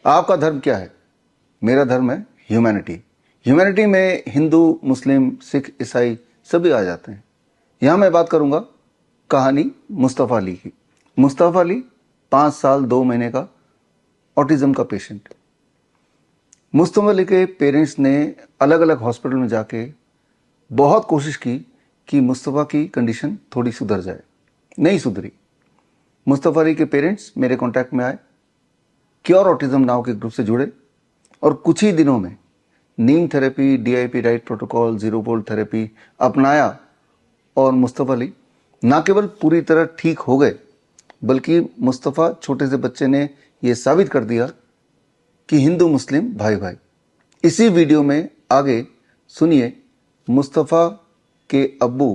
आपका धर्म क्या है? मेरा धर्म है ह्यूमैनिटी। ह्यूमैनिटी में हिंदू, मुस्लिम, सिख, ईसाई सभी आ जाते हैं। यहाँ मैं बात करूंगा कहानी मुस्तफ़ा अली की। मुस्तफ़ा अली 5 साल 2 महीने का ऑटिज्म का पेशेंट। मुस्तफ़ा अली के पेरेंट्स ने अलग अलग हॉस्पिटल में जाके बहुत कोशिश की कि मुस्तफ़ा की कंडीशन थोड़ी सुधर जाए। नहीं सुधरी। मुस्तफ़ा अली के पेरेंट्स मेरे कांटेक्ट में आए, क्योर ऑटिज्म नाव के ग्रुप से जुड़े और कुछ ही दिनों में नीम therapy, DIP right protocol, zero volt therapy अपनाया और मुस्तफ़ा अली न केवल पूरी तरह ठीक हो गए, बल्कि मुस्तफ़ा छोटे से बच्चे ने यह साबित कर दिया कि हिंदू मुस्लिम भाई भाई। इसी वीडियो में आगे सुनिए मुस्तफ़ा के अब्बू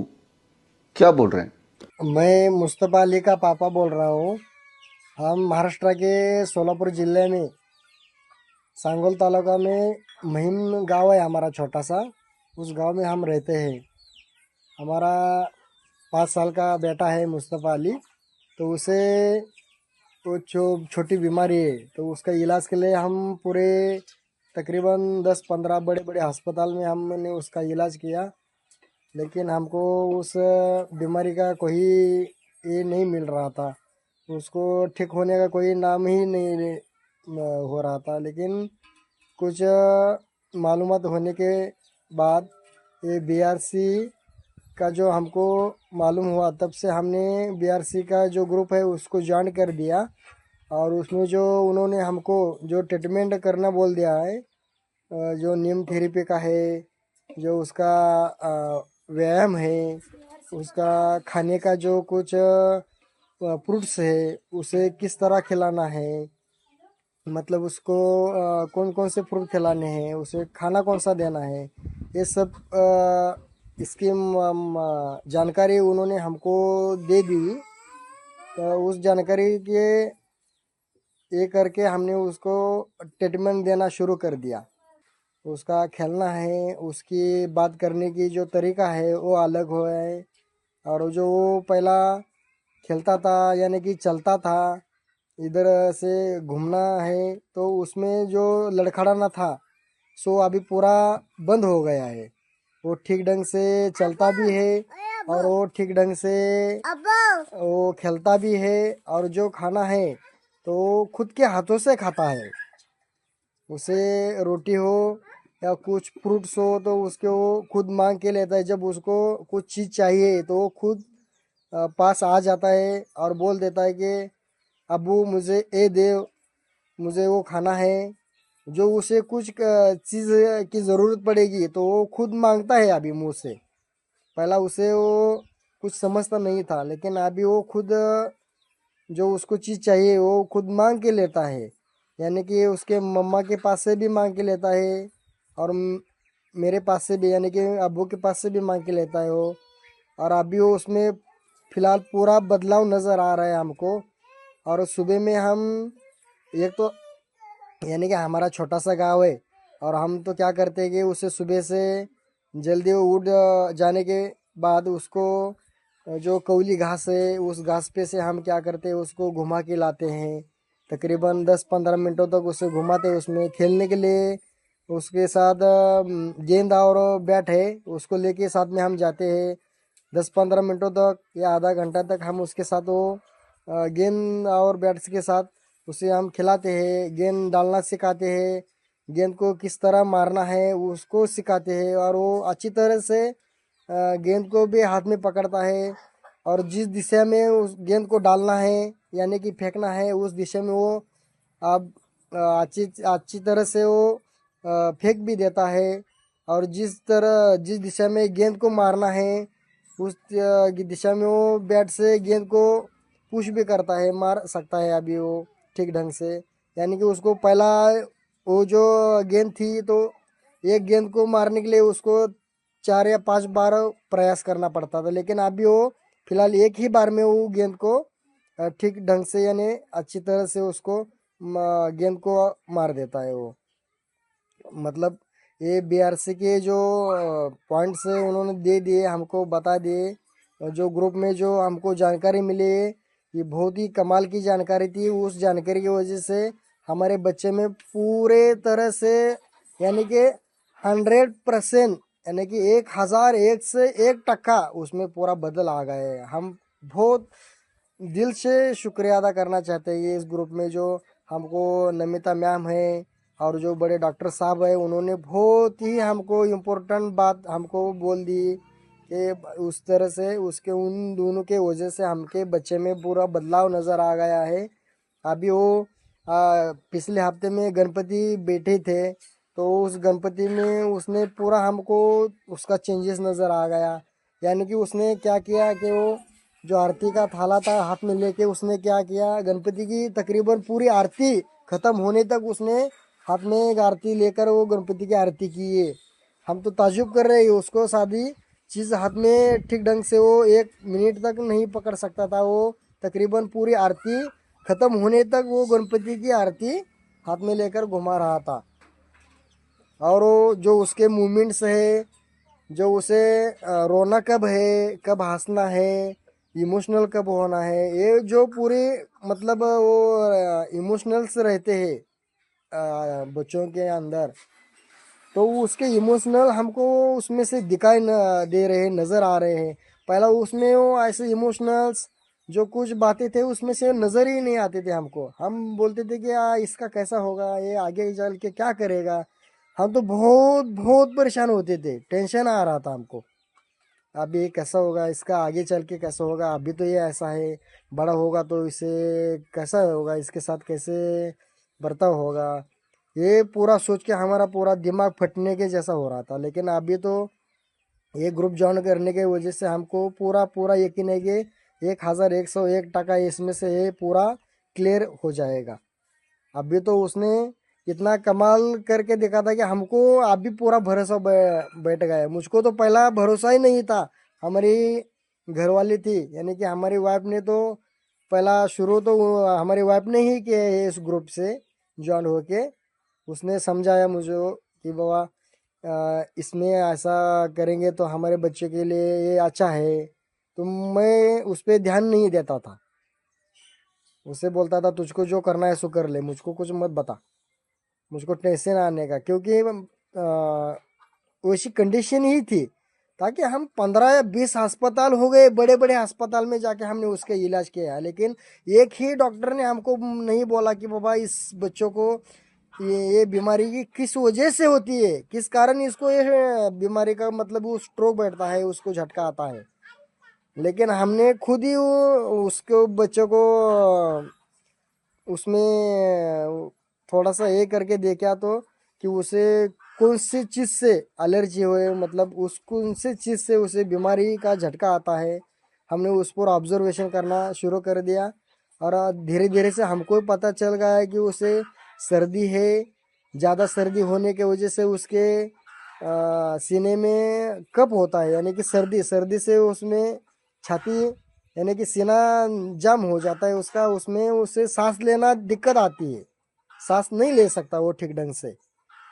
क्या बोल रहे हैं। मैं मुस्तफ़ा अली का पापा बोल रहा हूँ। हम महाराष्ट्र के सोलापुर जिले में सांगोल तालुका में महिम गांव है हमारा छोटा सा। उस गांव में हम रहते हैं। हमारा 5 साल का बेटा है मुस्तफ़ा अली। तो उसे तो छोटी बीमारी है, तो उसका इलाज के लिए हम पूरे तकरीबन 10-15 बड़े बड़े अस्पताल में हमने उसका इलाज किया, लेकिन हमको उस बीमारी का कोई ये नहीं मिल रहा था। उसको ठीक होने का कोई नाम ही नहीं हो रहा था। लेकिन कुछ मालूमात होने के बाद ये बीआरसी का जो हमको मालूम हुआ, तब से हमने बीआरसी का जो ग्रुप है उसको ज्वाइन कर दिया। और उसमें जो उन्होंने हमको जो ट्रीटमेंट करना बोल दिया है, जो नीम थेरेपी का है, जो उसका व्यायाम है, उसका खाने का जो कुछ फ्रूट्स है उसे किस तरह खिलाना है, मतलब उसको कौन कौन से फ्रूट खिलाने हैं, उसे खाना कौन सा देना है, ये सब इसकी जानकारी उन्होंने हमको दे दी। तो उस जानकारी के ये करके हमने उसको ट्रीटमेंट देना शुरू कर दिया। उसका खेलना है, उसकी बात करने की जो तरीका है वो अलग हुआ है। और जो वो पहला खेलता था यानी कि चलता था, इधर से घूमना है, तो उसमें जो लड़खड़ाना था सो अभी पूरा बंद हो गया है। वो ठीक ढंग से चलता भी है और वो ठीक ढंग से वो खेलता भी है। और जो खाना है तो खुद के हाथों से खाता है। उसे रोटी हो या कुछ फ्रूट्स हो तो उसके वो खुद मांग के लेता है। जब उसको कुछ चीज़ चाहिए तो वो खुद पास आ जाता है और बोल देता है कि अबू मुझे ये दे, मुझे वो खाना है। जो उसे कुछ चीज़ की ज़रूरत पड़ेगी तो वो खुद मांगता है अभी मुँह से। पहला उसे वो कुछ समझता नहीं था, लेकिन अभी वो खुद जो उसको चीज़ चाहिए वो खुद मांग के लेता है। यानी कि उसके मम्मा के पास से भी मांग के लेता है और मेरे पास से भी, यानी कि अब्बू के पास से भी मांग के लेता है वो। और अभी वो उसमें फ़िलहाल पूरा बदलाव नज़र आ रहा है हमको। और सुबह में हम एक तो यानी कि हमारा छोटा सा गांव है, और हम तो क्या करते हैं कि उसे सुबह से जल्दी उठ जाने के बाद उसको जो कौली घास है उस घास पे से हम क्या करते हैं उसको घुमा के लाते हैं। तकरीबन 10-15 मिनटों तक उसे घुमाते हैं उसमें खेलने के लिए। उसके साथ गेंद और बैट है, उसको लेके साथ में हम जाते हैं। 10-15 मिनटों तक या आधा घंटा तक हम उसके साथ वो गेंद और बैट्स के साथ उसे हम खिलाते हैं, गेंद डालना सिखाते हैं, गेंद को किस तरह मारना है उसको सिखाते हैं। और वो अच्छी तरह से गेंद को भी हाथ में पकड़ता है और जिस दिशा में उस गेंद को डालना है यानी कि फेंकना है उस दिशा में वो अब अच्छी अच्छी तरह से वो फेंक भी देता है। और जिस दिशा में गेंद को मारना है उस दिशा में वो बैट से गेंद को पुश भी करता है, मार सकता है अभी वो ठीक ढंग से। यानी कि उसको पहला वो जो गेंद थी तो एक गेंद को मारने के लिए उसको 4 या 5 बार प्रयास करना पड़ता था, लेकिन अभी वो फिलहाल एक ही बार में वो गेंद को ठीक ढंग से यानी अच्छी तरह से उसको गेंद को मार देता है वो। मतलब ये बीआरसी के जो पॉइंट्स है उन्होंने दे दिए, हमको बता दिए। जो ग्रुप में जो हमको जानकारी मिली है ये बहुत ही कमाल की जानकारी थी। उस जानकारी की वजह से हमारे बच्चे में पूरे तरह से यानी कि 100% यानी कि 1001 से 1% उसमें पूरा बदल आ गए हैं। हम बहुत दिल से शुक्रिया अदा करना चाहते हैं ये इस ग्रुप में जो हमको नमिता मैम है और जो बड़े डॉक्टर साहब है, उन्होंने बहुत ही हमको इम्पोर्टेंट बात हमको बोल दी कि उस तरह से उसके उन दोनों के वजह से हमके बच्चे में पूरा बदलाव नज़र आ गया है। अभी वो पिछले हफ्ते में गणपति बैठे थे, तो उस गणपति में उसने पूरा हमको उसका चेंजेस नज़र आ गया। यानी कि उसने क्या किया कि वो जो आरती का थाला था हाथ में लेके उसने क्या किया, गणपति की तकरीबन पूरी आरती खत्म होने तक उसने हाथ में एक आरती लेकर वो गणपति की आरती की है। हम तो ताजुब कर रहे हैं, उसको सादी चीज़ हाथ में ठीक ढंग से वो 1 मिनट तक नहीं पकड़ सकता था। वो तकरीबन पूरी आरती खत्म होने तक वो गणपति की आरती हाथ में लेकर घुमा रहा था। और वो जो उसके मूवमेंट्स है, जो उसे रोना कब है, कब हंसना है, इमोशनल कब होना है, ये जो पूरी मतलब वो इमोशनल्स रहते हैं बच्चों के अंदर, तो उसके इमोशनल हमको उसमें से दिखाई न दे रहे, नज़र आ रहे हैं। पहला उसमें वो ऐसे इमोशनल्स जो कुछ बातें थे उसमें से नज़र ही नहीं आते थे हमको। हम बोलते थे कि इसका कैसा होगा, ये आगे चल के क्या करेगा। हम तो बहुत बहुत परेशान होते थे, टेंशन आ रहा था हमको। अब ये कैसा होगा, इसका आगे चल के कैसा होगा, अभी तो ये ऐसा है, बड़ा होगा तो इसे कैसा होगा, इसके साथ कैसे बर्ताव होगा, ये पूरा सोच के हमारा पूरा दिमाग फटने के जैसा हो रहा था। लेकिन अभी तो ये ग्रुप ज्वाइन करने की वजह से हमको पूरा पूरा यकीन है कि 1101 टका इसमें से ये पूरा क्लियर हो जाएगा। अभी तो उसने इतना कमाल करके देखा था कि हमको अभी पूरा भरोसा बैठ गया है। मुझको तो पहला भरोसा ही नहीं था। हमारी घरवाली थी यानी कि हमारी वाइफ ने तो पहला शुरू तो हमारी वाइफ ने ही किया है इस ग्रुप से ज्वाइन होके। उसने समझाया मुझे कि बाबा इसमें ऐसा करेंगे तो हमारे बच्चे के लिए ये अच्छा है। तो मैं उस पर ध्यान नहीं देता था, उससे बोलता था तुझको जो करना है सो कर ले, मुझको कुछ मत बता, मुझको टेंशन आने का। क्योंकि वैसी कंडीशन ही थी, ताकि हम 15 या 20 अस्पताल हो गए, बड़े बड़े अस्पताल में जाके हमने उसका इलाज किया, लेकिन एक ही डॉक्टर ने हमको नहीं बोला कि बाबा इस बच्चों को ये बीमारी की किस वजह से होती है, किस कारण इसको ये बीमारी का मतलब वो स्ट्रोक बैठता है, उसको झटका आता है। लेकिन हमने खुद ही उसको बच्चों को उसमें थोड़ा सा ये करके देखा तो कि उसे कौन सी चीज़ से एलर्जी हुए, मतलब उस कौन सी चीज़ से उसे बीमारी का झटका आता है। हमने उस पर ऑब्जर्वेशन करना शुरू कर दिया और धीरे धीरे से हमको पता चल गया है कि उसे सर्दी है। ज़्यादा सर्दी होने के वजह से उसके सीने में कफ होता है, यानी कि सर्दी सर्दी से उसमें छाती यानी कि सीना जाम हो जाता है उसका, उसमें उसे सांस लेना दिक्कत आती है, सांस नहीं ले सकता वो ठीक ढंग से।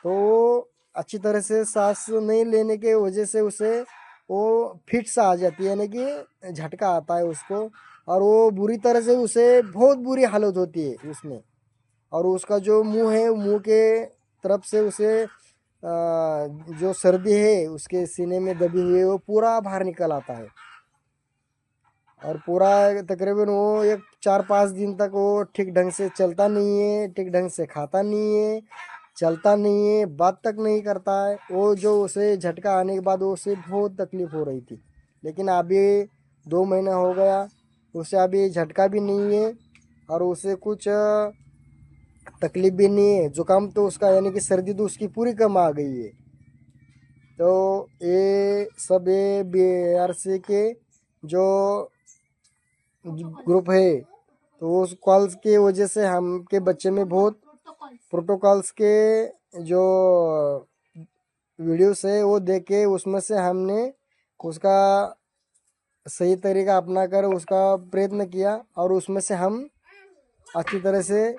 तो वो अच्छी तरह से सांस नहीं लेने के वजह से उसे वो फिट्स आ जाती है, यानी कि झटका आता है उसको, और वो बुरी तरह से उसे बहुत बुरी हालत होती है उसमें। और उसका जो मुंह है, मुंह के तरफ से उसे जो सर्दी है उसके सीने में दबी हुई है वो पूरा बाहर निकल आता है। और पूरा तकरीबन वो 4-5 दिन तक वो ठीक ढंग से चलता नहीं है, ठीक ढंग से खाता नहीं है, चलता नहीं है, बात तक नहीं करता है। वो जो उसे झटका आने के बाद उसे बहुत तकलीफ हो रही थी, लेकिन अभी 2 महीना हो गया, उसे अभी झटका भी नहीं है और उसे कुछ तकलीफ भी नहीं है। जुकाम तो उसका यानी कि सर्दी तो उसकी पूरी कम आ गई है। तो ये सब ये BRC के जो ग्रुप है, तो उस कॉल्स की वजह से हम के बच्चे में बहुत प्रोटोकॉल्स के जो वीडियोस है वो देख के उसमें से हमने उसका सही तरीका अपना कर उसका प्रयत्न किया, और उसमें से हम अच्छी तरह से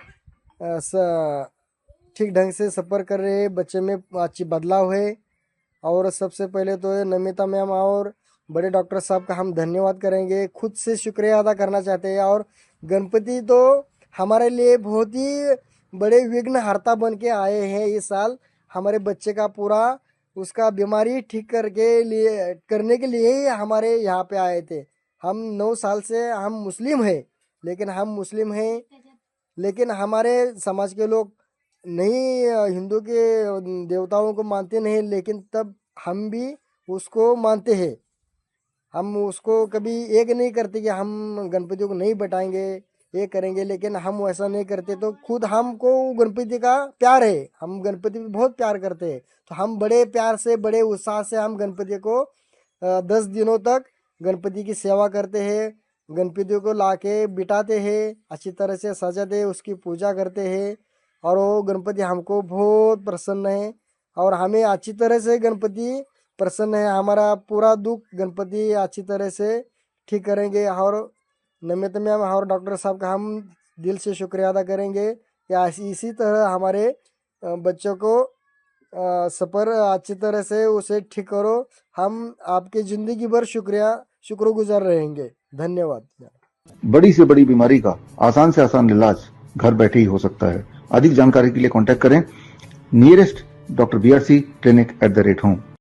ठीक ढंग से सफ़र कर रहे हैं। बच्चे में अच्छी बदलाव है। और सबसे पहले तो ये नमिता मैम और बड़े डॉक्टर साहब का हम धन्यवाद करेंगे, खुद से शुक्रिया अदा करना चाहते हैं। और गणपति तो हमारे लिए बहुत ही बड़े विघ्न हर्ता बन के आए हैं इस साल। हमारे बच्चे का पूरा उसका बीमारी ठीक करने के लिए ही हमारे यहाँ पे आए थे। हम 9 साल से हम मुस्लिम हैं, लेकिन हमारे समाज के लोग नहीं हिंदू के देवताओं को मानते नहीं, लेकिन तब हम भी उसको मानते हैं। हम उसको कभी एक नहीं करते कि हम गणपति को नहीं बैठाएंगे, ये करेंगे, लेकिन हम वैसा नहीं करते। तो खुद हमको गणपति का प्यार है, हम गणपति को बहुत प्यार करते हैं। तो हम बड़े प्यार से बड़े उत्साह से हम गणपति को 10 दिनों तक गणपति की सेवा करते हैं। गणपति को लाके बिठाते हैं, अच्छी तरह से सजाते हैं, उसकी पूजा करते हैं। और वो गणपति हमको बहुत प्रसन्न है और हमें अच्छी तरह से गणपति प्रसन्न है। हमारा पूरा दुख गणपति अच्छी तरह से ठीक करेंगे। और नमित मैम और डॉक्टर साहब का हम दिल से शुक्रिया अदा करेंगे या इसी तरह हमारे बच्चों को सफ़र अच्छी तरह से उसे ठीक करो। हम आपके ज़िंदगी भर शुक्रगुजार रहेंगे। धन्यवाद। बड़ी से बड़ी बीमारी का आसान से आसान इलाज घर बैठे ही हो सकता है। अधिक जानकारी के लिए कांटेक्ट करें नियरेस्ट डॉक्टर BRC clinic@home।